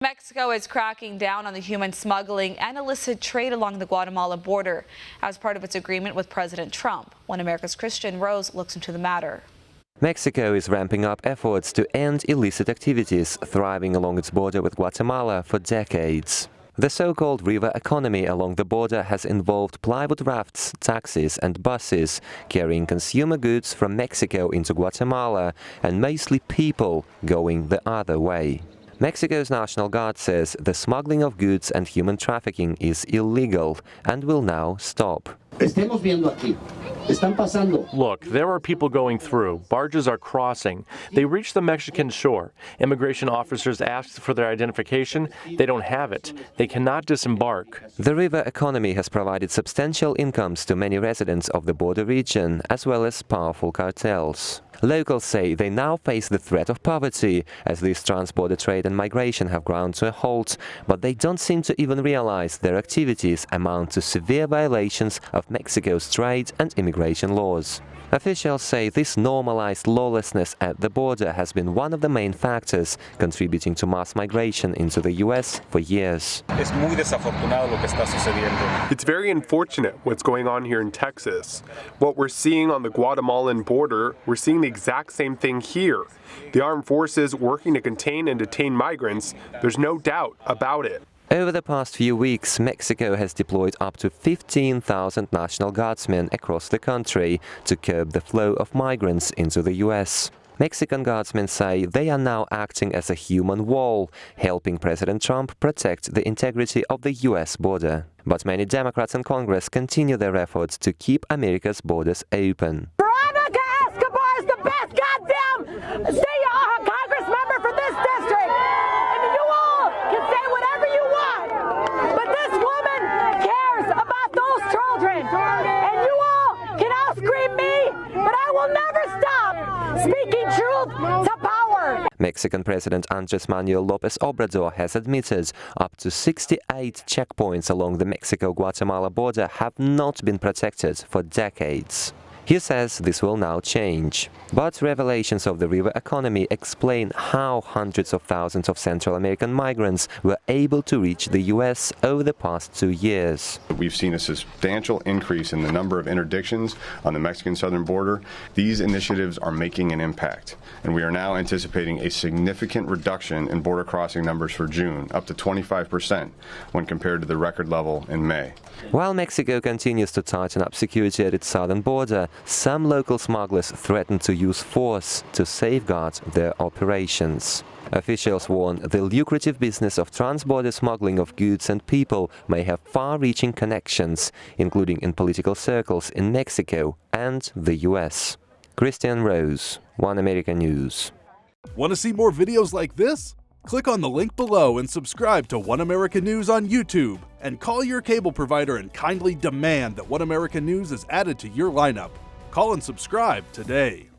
Mexico is cracking down on the human smuggling and illicit trade along the Guatemala border as part of its agreement with President Trump. One America's Kristian Rouz looks into the matter. Mexico is ramping up efforts to end illicit activities thriving along its border with Guatemala for decades. The so-called river economy along the border has involved plywood rafts, taxis and buses carrying consumer goods from Mexico into Guatemala and mostly people going the other way. Mexico's National Guard says the smuggling of goods and human trafficking is illegal and will now stop. Look, there are people going through. Barges are crossing. They reach the Mexican shore. Immigration officers asked for their identification. They don't have it. They cannot disembark. The river economy has provided substantial incomes to many residents of the border region, as well as powerful cartels. Locals say they now face the threat of poverty, as this transborder trade and migration have ground to a halt, but they don't seem to even realize their activities amount to severe violations of Mexico's trade and immigration laws. Officials say this normalized lawlessness at the border has been one of the main factors contributing to mass migration into the U.S. for years. It's very unfortunate what's going on here in Texas. What we're seeing on the Guatemalan border, we're seeing the exact same thing here. The armed forces working to contain and detain migrants, there's no doubt about it. Over the past few weeks, Mexico has deployed up to 15,000 National Guardsmen across the country to curb the flow of migrants into the U.S. Mexican Guardsmen say they are now acting as a human wall, helping President Trump protect the integrity of the U.S. border. But many Democrats in Congress continue their efforts to keep America's borders open. Veronica Escobar is the best goddamn Congress member for this district! And you all can say whatever you want, but this woman cares about those children! And you all can out-scream me, but I will never stop speaking truth to power! Mexican President Andrés Manuel López Obrador has admitted up to 68 checkpoints along the Mexico-Guatemala border have not been protected for decades. He says this will now change. But revelations of the river economy explain how hundreds of thousands of Central American migrants were able to reach the U.S. over the past 2 years. We've seen a substantial increase in the number of interdictions on the Mexican southern border. These initiatives are making an impact, and we are now anticipating a significant reduction in border crossing numbers for June, up to 25% when compared to the record level in May. While Mexico continues to tighten up security at its southern border, some local smugglers threaten to use force to safeguard their operations. Officials warn the lucrative business of transborder smuggling of goods and people may have far-reaching connections, including in political circles in Mexico and the U.S. Kristian Rouz, One America News. Want to see more videos like this? Click on the link below and subscribe to One America News on YouTube. And call your cable provider and kindly demand that One America News is added to your lineup. Call and subscribe today.